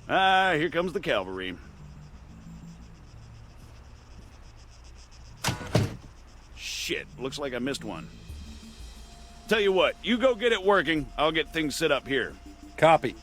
Ah, here comes the cavalry. Shit, looks like I missed one. Tell you what, you go get it working. I'll get things set up here. Copy.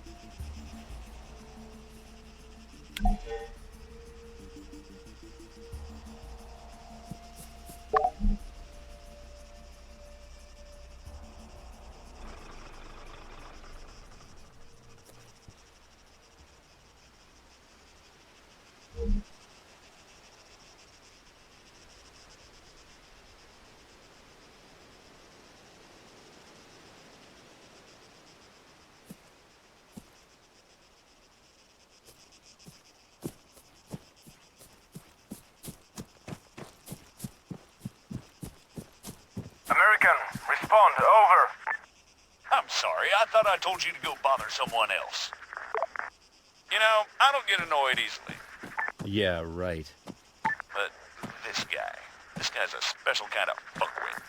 American, respond, over. I'm sorry, I thought I told you to go bother someone else. You know, I don't get annoyed easily. Yeah, right. But this guy's a special kind of fuckwit.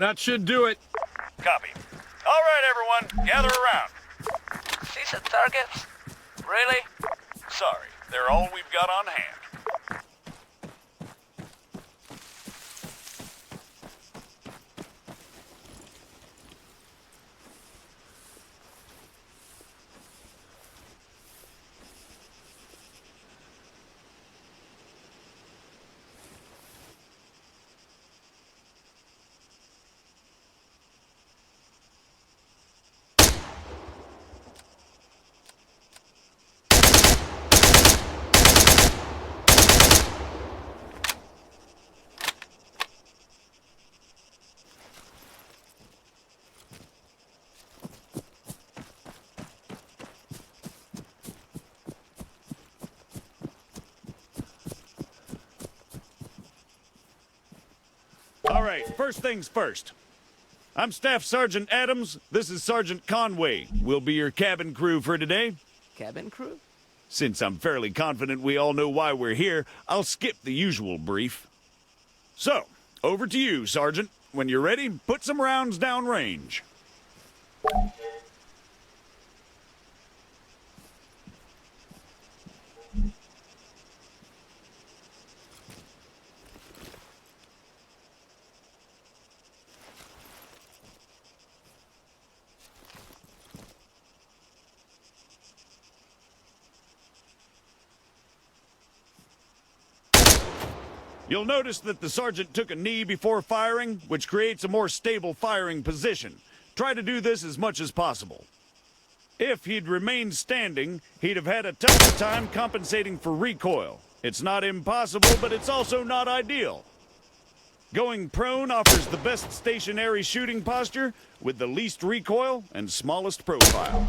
That should do it. Copy. All right, everyone, gather around. See some targets? Really? Sorry, they're all we've got on hand. right, first things first. I'm Staff Sergeant Adams. This is Sergeant Conway. We'll be your cabin crew for today. Cabin crew? Since I'm fairly confident we all know why we're here, I'll skip the usual brief. So, over to you, Sergeant. When you're ready, put some rounds down range. You'll notice that the sergeant took a knee before firing, which creates a more stable firing position. Try to do this as much as possible. If he'd remained standing, he'd have had a tougher time compensating for recoil. It's not impossible, but it's also not ideal. Going prone offers the best stationary shooting posture with the least recoil and smallest profile.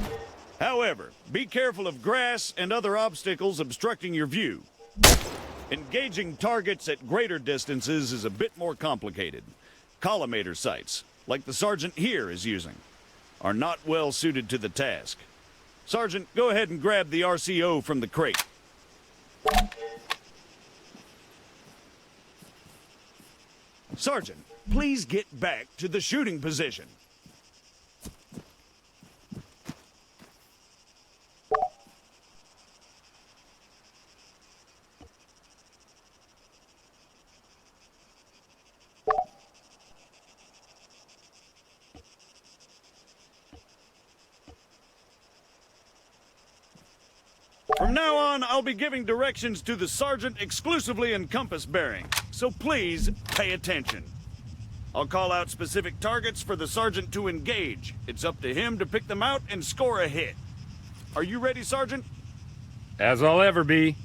However, be careful of grass and other obstacles obstructing your view. Engaging targets at greater distances is a bit more complicated. Collimator sights, like the sergeant here is using, are not well suited to the task. Sergeant, go ahead and grab the RCO from the crate. Sergeant, please get back to the shooting position. From now on, I'll be giving directions to the sergeant exclusively in compass bearing, so please pay attention. I'll call out specific targets for the sergeant to engage. It's up to him to pick them out and score a hit. Are you ready, Sergeant? As I'll ever be.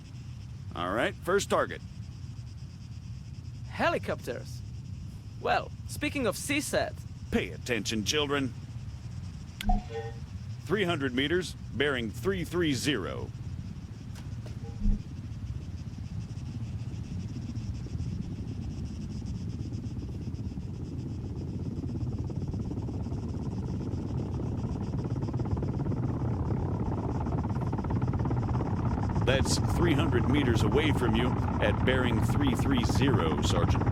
All right, first target. Helicopters. Well, speaking of CSAT, Pay attention, children. 300 meters, bearing 330. That's 300 meters away from you at bearing 330, Sergeant.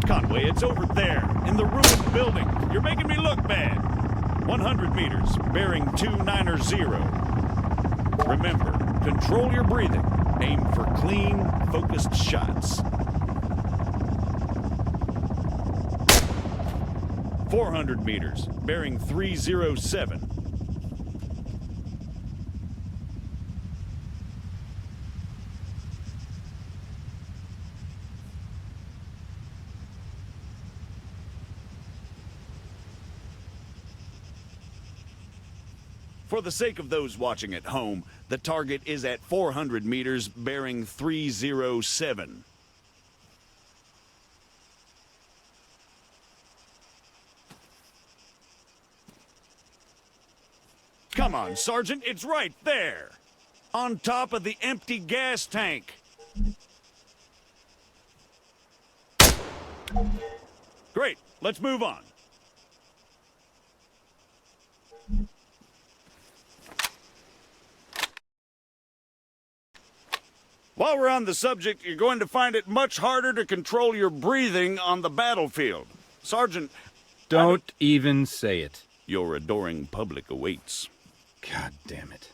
Conway, it's over there, in the ruined building. You're making me look bad. 100 meters, bearing 290. Remember, control your breathing. Aim for clean, focused shots. 400 meters, bearing 307. For the sake of those watching at home, the target is at 400 meters, bearing 307. Come on, Sergeant, it's right there. On top of the empty gas tank. Great, let's move on. While we're on the subject, you're going to find it much harder to control your breathing on the battlefield. Sergeant, Don't even say it. your adoring public awaits. God damn it.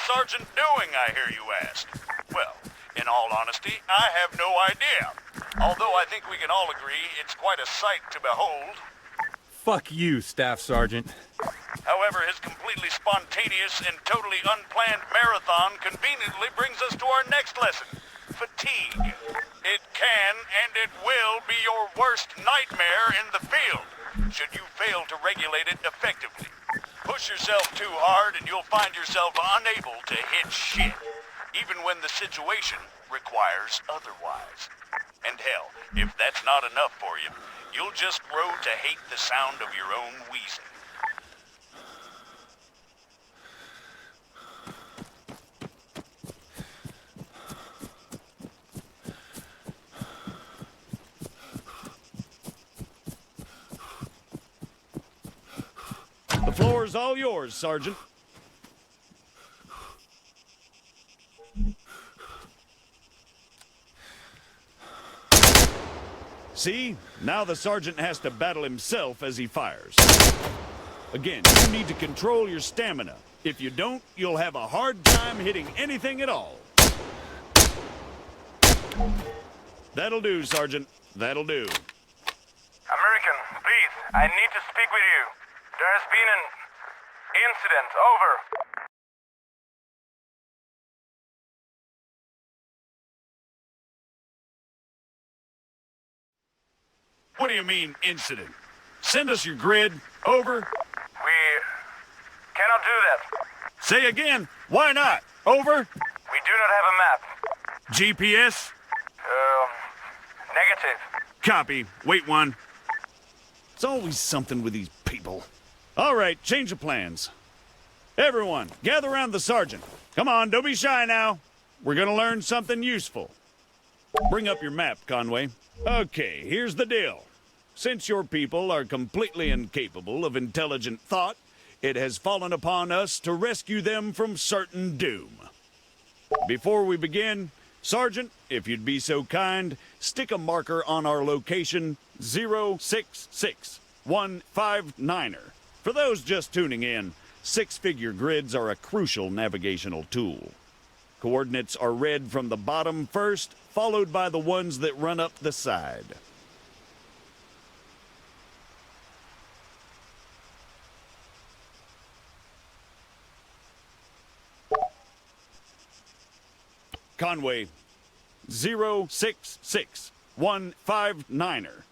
sergeant doing, I hear you ask? Well, in all honesty, I have no idea. Although I think we can all agree it's quite a sight to behold. Fuck you, Staff Sergeant. However, his completely spontaneous and totally unplanned marathon conveniently brings us to our next lesson. Fatigue. It can and it will be your worst nightmare in the field, should you fail to regulate it effectively. Push yourself too hard and you'll find yourself unable to hit shit, even when the situation requires otherwise. And hell, if that's not enough for you, you'll just grow to hate the sound of your own wheezing. The floor's all yours, Sergeant. See? Now the sergeant has to battle himself as he fires. Again, you need to control your stamina. If you don't, you'll have a hard time hitting anything at all. That'll do, Sergeant. That'll do. American, please, I need to speak with you. There has been an incident. Over. What do you mean, incident? Send us your grid. Over. We cannot do that. Say again. Why not? Over. We do not have a map. GPS. Negative. Copy. Wait one. It's always something with these people. All right, change of plans. Everyone, gather around the sergeant. Come on, don't be shy now. We're gonna learn something useful. Bring up your map, Conway. Okay, here's the deal. Since your people are completely incapable of intelligent thought, it has fallen upon us to rescue them from certain doom. Before we begin, Sergeant, if you'd be so kind, stick a marker on our location 066159er. For those just tuning in, six-figure grids are a crucial navigational tool. Coordinates are read from the bottom first, followed by the ones that run up the side. Conway, 066159er.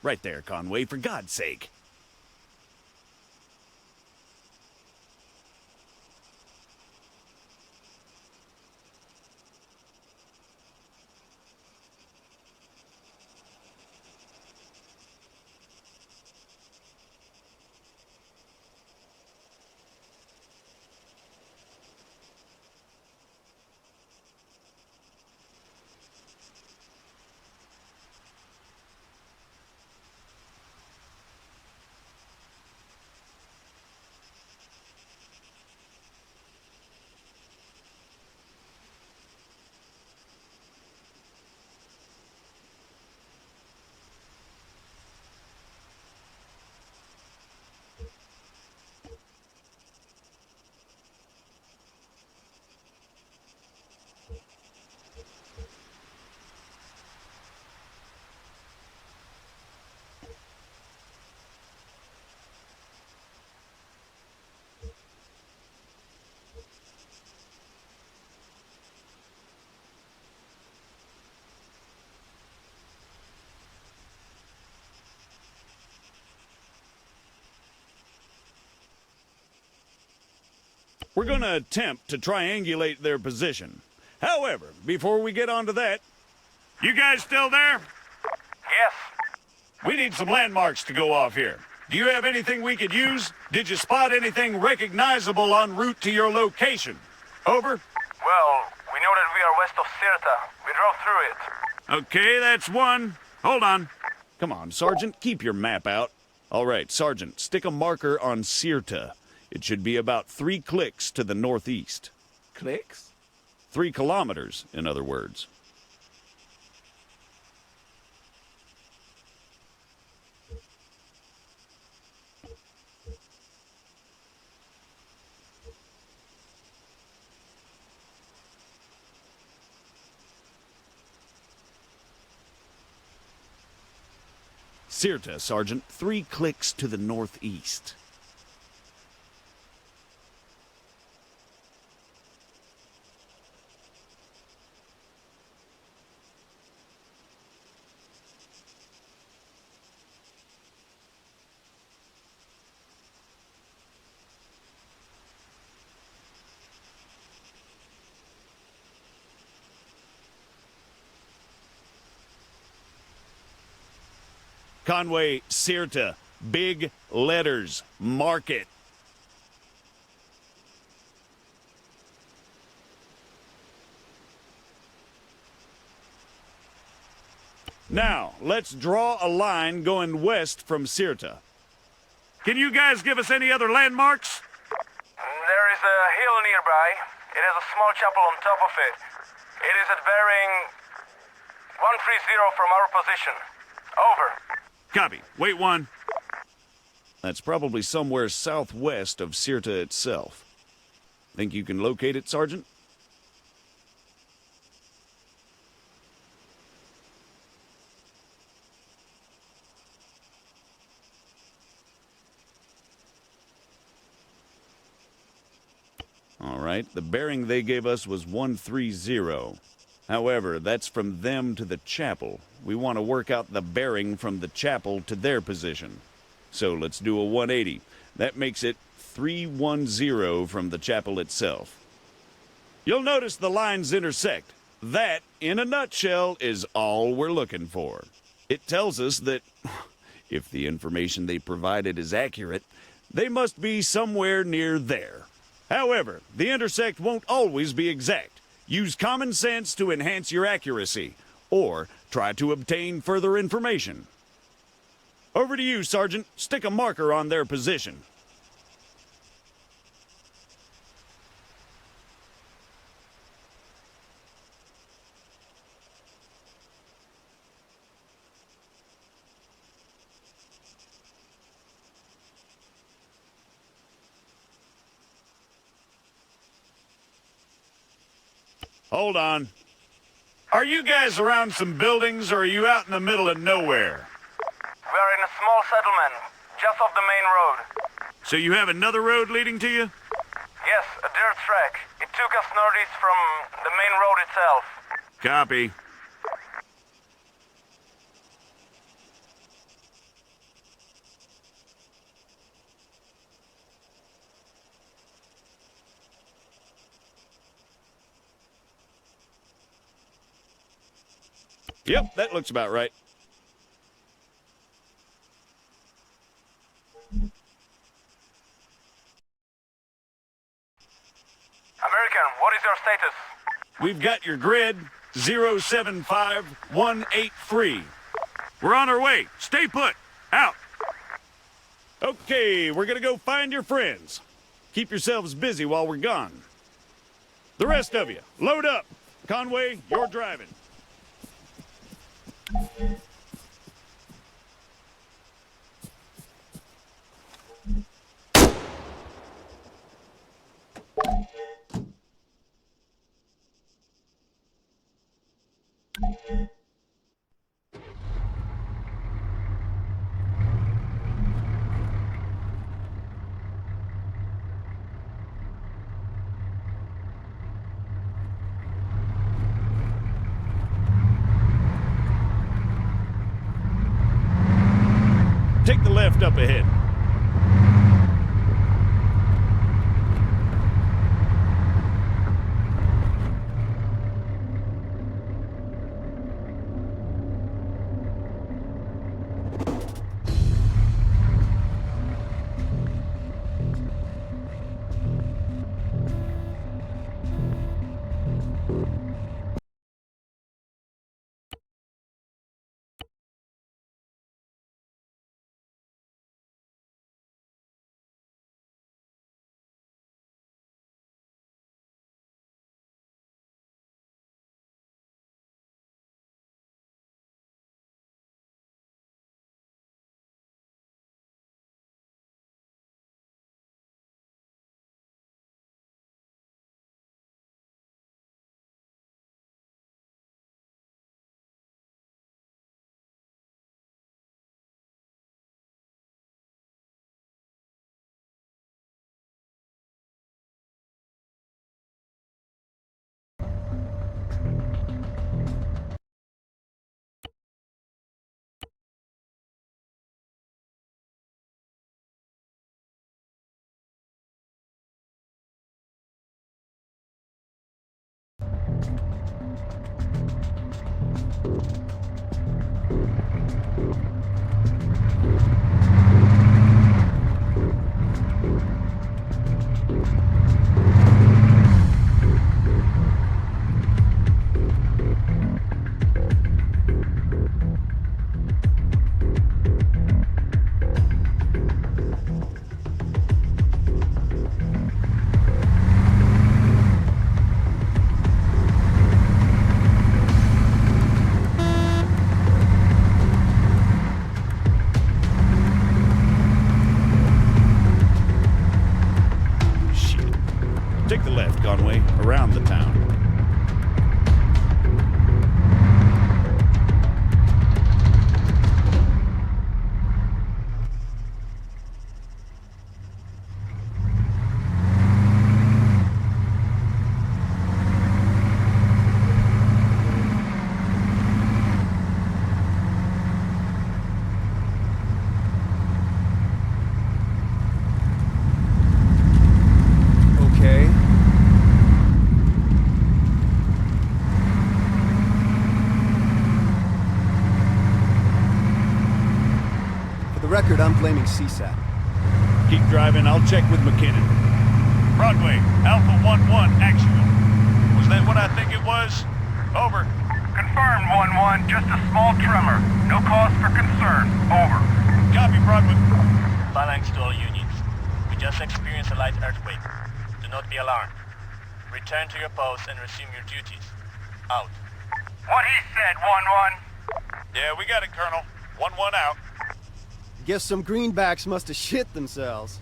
Right there, Conway, for God's sake. We're going to attempt to triangulate their position. However, before we get on to that, you guys still there? Yes. We need some landmarks to go off here. Do you have anything we could use? Did you spot anything recognizable en route to your location? Over. Well, we know that we are west of Sirta. We drove through it. Okay, that's one. Hold on. Come on, Sergeant, keep your map out. All right, Sergeant, stick a marker on Sirta. It should be about 3 clicks to the northeast. Clicks? 3 kilometers, in other words. Sirta, Sergeant. 3 clicks to the northeast. Conway, Sirta, big letters, mark it. Now, let's draw a line going west from Sirta. Can you guys give us any other landmarks? There is a hill nearby. It has a small chapel on top of it. It is at bearing 130 from our position. Over. Copy. Wait 1. That's probably somewhere southwest of Sirta itself. Think you can locate it, Sergeant? All right, the bearing they gave us was 130. However, that's from them to the chapel. We want to work out the bearing from the chapel to their position. So let's do a 180. That makes it 310 from the chapel itself. You'll notice the lines intersect. That, in a nutshell, is all we're looking for. It tells us that, if the information they provided is accurate, they must be somewhere near there. However, the intersect won't always be exact. Use common sense to enhance your accuracy, or try to obtain further information. Over to you, Sergeant. Stick a marker on their position. Hold on. Are you guys around some buildings, or are you out in the middle of nowhere? We are in a small settlement, just off the main road. So you have another road leading to you? Yes, a dirt track. It took us northeast from the main road itself. Copy. Yep, that looks about right. American, what is your status? We've got your grid, 075183. We're on our way. Stay put. Out. Okay, we're gonna go find your friends. Keep yourselves busy while we're gone. The rest of you, load up. Conway, you're driving. Take the left up ahead. Take the left, Conway, around the town. Okay. For the record, I'm blaming CSAT. Keep driving, I'll check with McKinnon. Broadway, Alpha 1-1, actual. Was that what I think it was? Over. Confirmed, 1-1. Just a small tremor. No cause for concern. Over. Copy, Broadway. Phalanx to all units. We just experienced a light earthquake. Do not be alarmed. Return to your posts and resume your duties. Out. What he said, 1-1. Yeah, we got it, Colonel. 1-1 out. Guess some greenbacks must have shit themselves.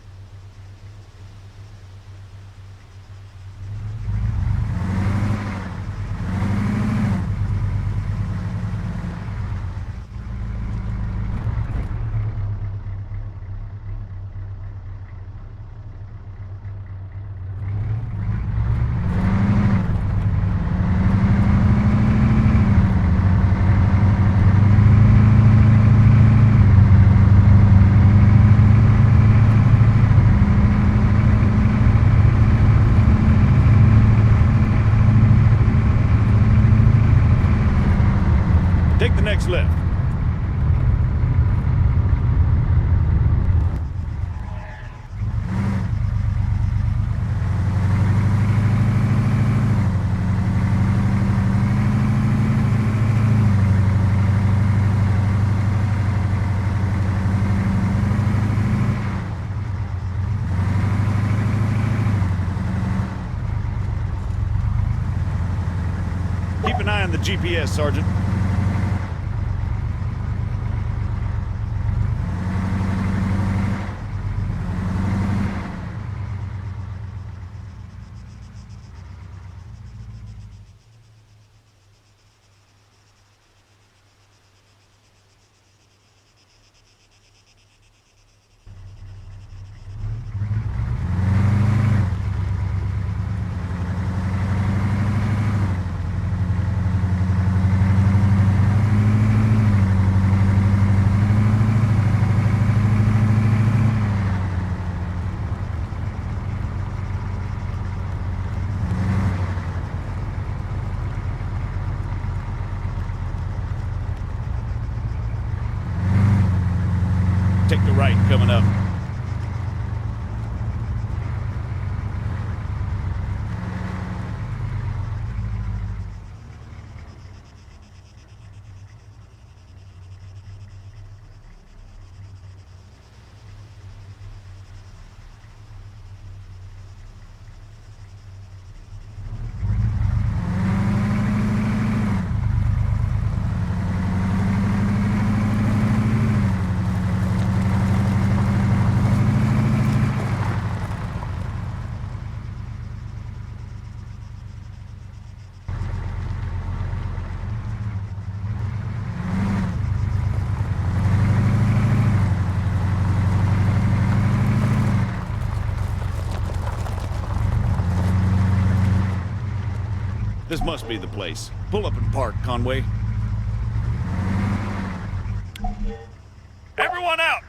Take the next left. Keep an eye on the GPS, Sergeant. Take the right coming up. This must be the place. Pull up and park, Conway. Everyone out!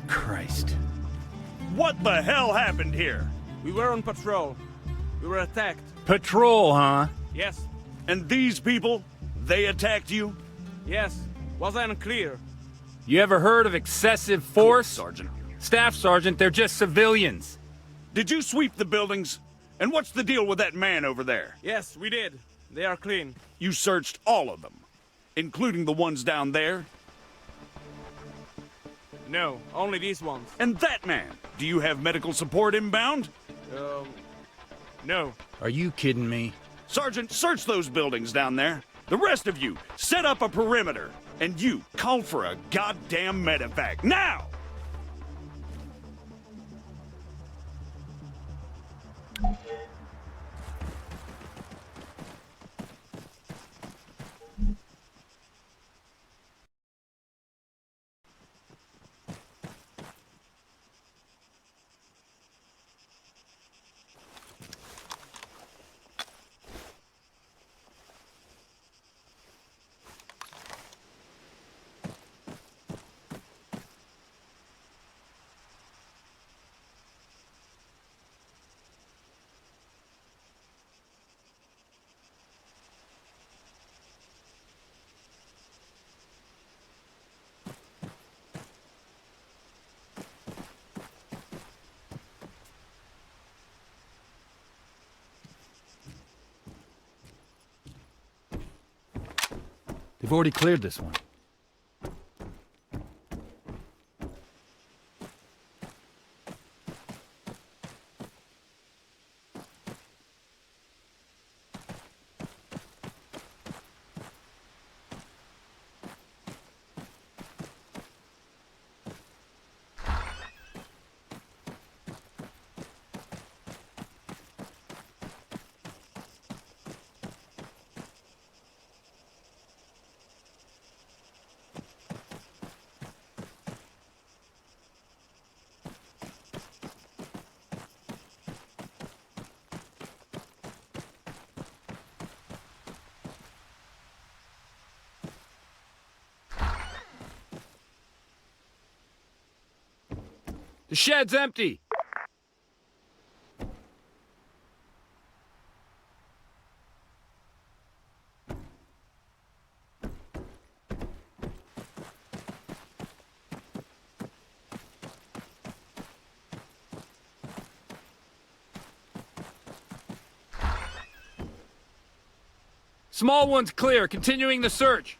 Christ. What the hell happened here? We were on patrol. We were attacked. Patrol, huh? Yes, And these people, they attacked you? yes. Was I unclear? You ever heard of excessive force? Sergeant. Staff Sergeant, they're just civilians. Did you sweep the buildings? And what's the deal with that man over there? Yes, we did. They are clean. You searched all of them, including the ones down there? No, only these ones. And that man, do you have medical support inbound? No. Are you kidding me? Sergeant, search those buildings down there. The rest of you, set up a perimeter. And you, call for a goddamn medevac, now! They've already cleared this one. The shed's empty! Small one's clear, continuing the search.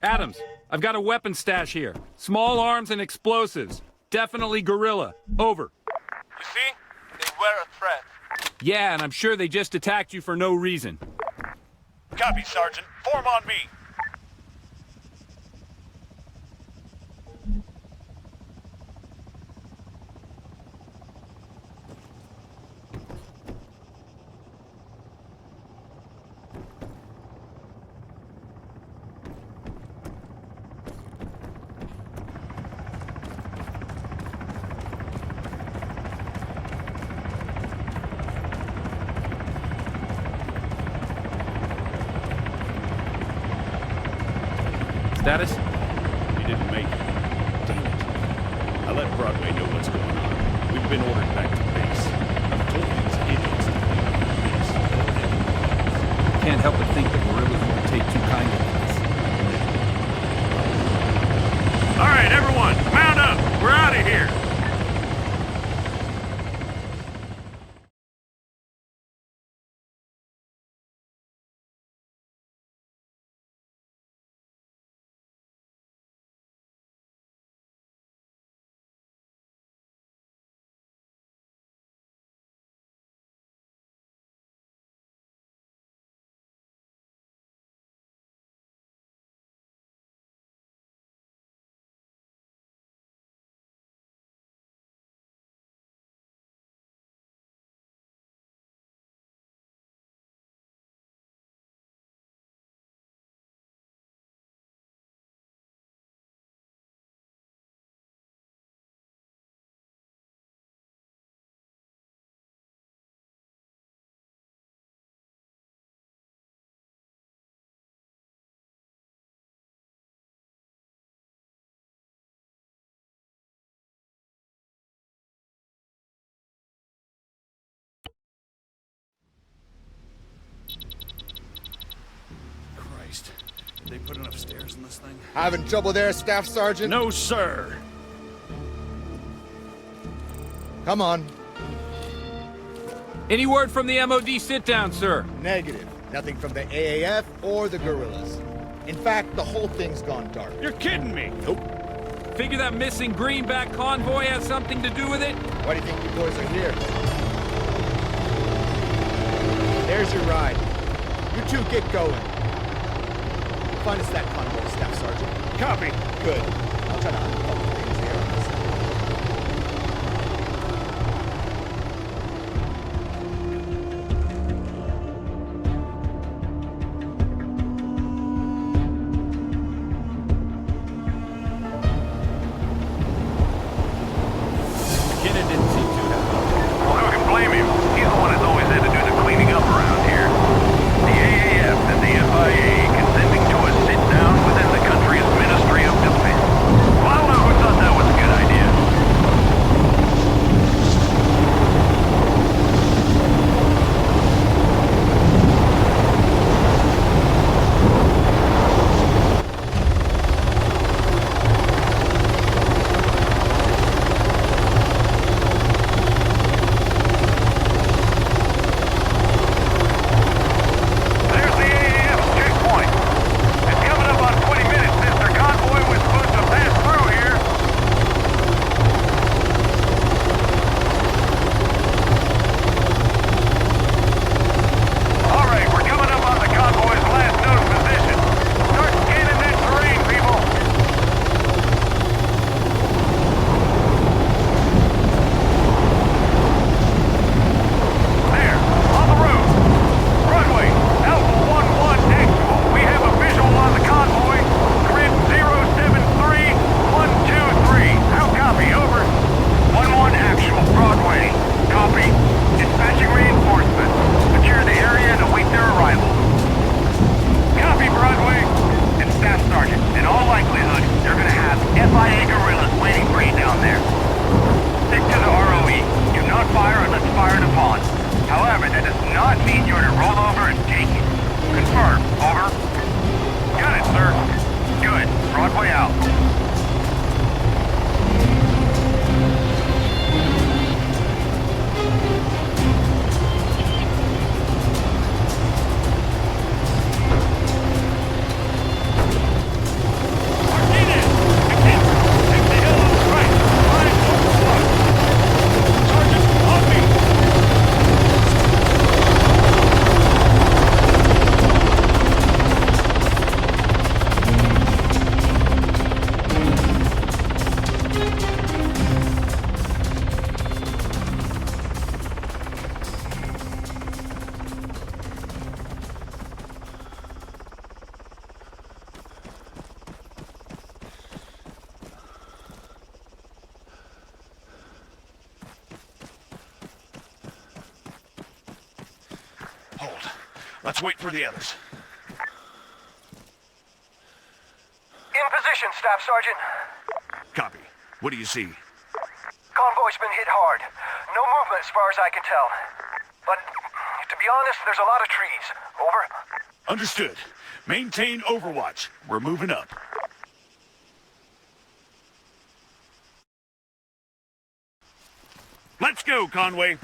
Adams, I've got a weapon stash here. Small arms and explosives. Definitely guerrilla. Over. You see? They were a threat. Yeah, and I'm sure they just attacked you for no reason. Copy, Sergeant. Form on me. Status? We didn't make it. Damn it. I let Broadway know what's going on. We've been ordered back to base. I've told these idiots to leave this. Can't help but think the guerrillas won't take too kindly to this. All right, everyone, mount up. We're out of here. They put enough stairs in this thing? Having trouble there, Staff Sergeant? No, sir. Come on. Any word from the MOD sit-down, sir? Negative. Nothing from the AAF or the guerrillas. In fact, the whole thing's gone dark. You're kidding me. Nope. Figure that missing greenback convoy has something to do with it? Why do you think you boys are here? There's your ride. You two get going. Find us that convoy, Staff Sergeant. Copy. Good. I'll try to uncover things there on this side. McKinnon didn't seem too happy. Well, who can blame him? He's the one that's always had to do the cleaning up around here. The AAF and the FIA consenting to a sit-down within the country's Ministry of Defense. Well, I don't know who thought that was a good idea. There's the AAF checkpoint. It's coming up on 20 minutes since their convoy was supposed to pass through here. All right, we're coming up on the convoy's last known position. Start scanning that terrain, people. There, on the road. Runway, Alpha 11 actual. We have a visual on the convoy. Grid 073123. How copy? Over. 11 actual. Broadway. Copy. Dispatching reinforcements. Secure the area and await their arrival. Copy, Broadway. And Staff Sergeant, in all likelihood, they're gonna have FIA guerrillas waiting for you down there. Stick to the ROE. Do not fire unless fired upon. However, that does not mean you're to roll over and take it. Confirm. Over. Got it, sir. Good. Broadway out. Martinez! Again! Take the hill on the right. Line overclocked. Sergeant, on me! Hold. Let's wait for the others. In position, Staff Sergeant. Copy. What do you see? Convoy's been hit hard. No movement as far as I can tell. But, to be honest, there's a lot of trees. Over. Understood. Maintain overwatch. We're moving up. Let's go, Conway.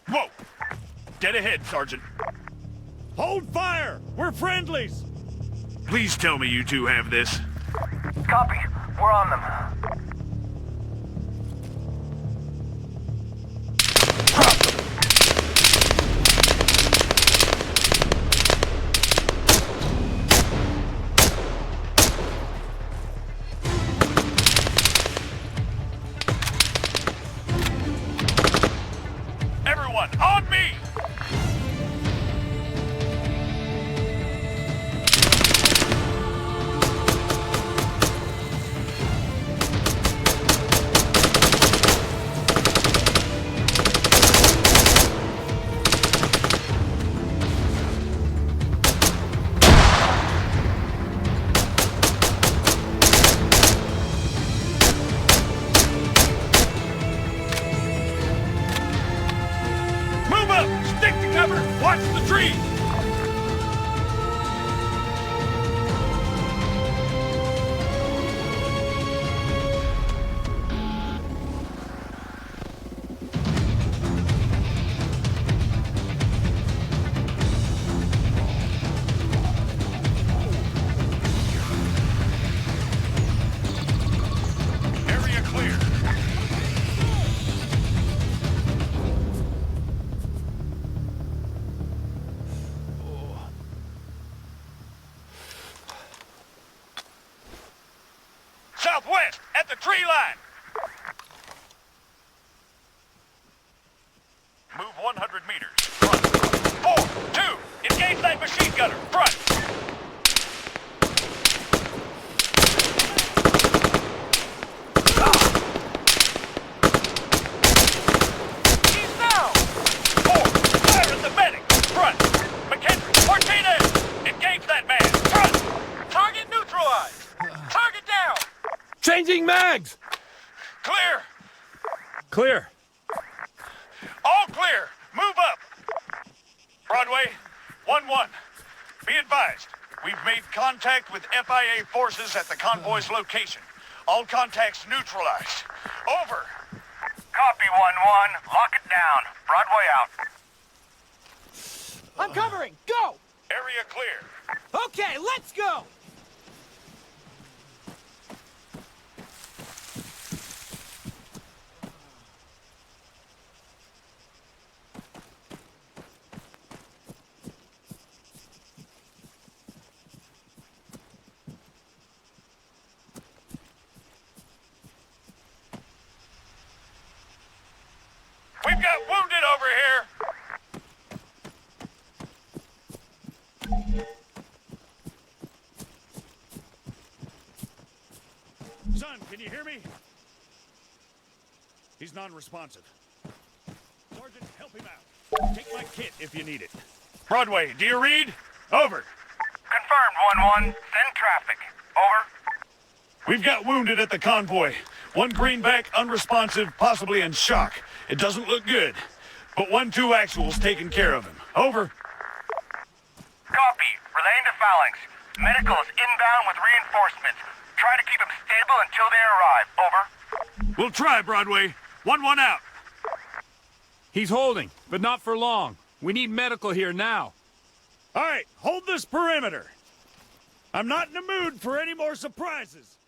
Whoa! Dead ahead, Sergeant. Hold fire! We're friendlies! Please tell me you two have this. Copy. We're on them. Everyone, on me! Southwest, at the tree line. Move 100 meters. Front. 4, 2, engage that machine gunner. Front. He's down. 4, fire at the medic. Front. McHenry, Martinez, engage that man. Front. Target neutralized. Target down. Changing mags! Clear. Clear. All clear. Move up. Broadway, 1-1. Be advised, we've made contact with FIA forces at the convoy's location. All contacts neutralized. Over. Copy, 1-1. Lock it down. Broadway out. I'm covering! Go! Area clear. Okay, let's go! We've got wounded over here. Son, can you hear me? He's non-responsive. Sergeant, help him out. Take my kit if you need it. Broadway, do you read? Over. Confirmed, 1-1. Send traffic. Over. We've got wounded at the convoy. One greenback, unresponsive, possibly in shock. It doesn't look good. But 1-2 actual's taken care of him. Over. Copy. Relaying to Phalanx. Medical is inbound with reinforcements. Try to keep them stable until they arrive. Over. We'll try, Broadway. 1-1 out. He's holding, but not for long. We need medical here now. All right, hold this perimeter. I'm not in the mood for any more surprises.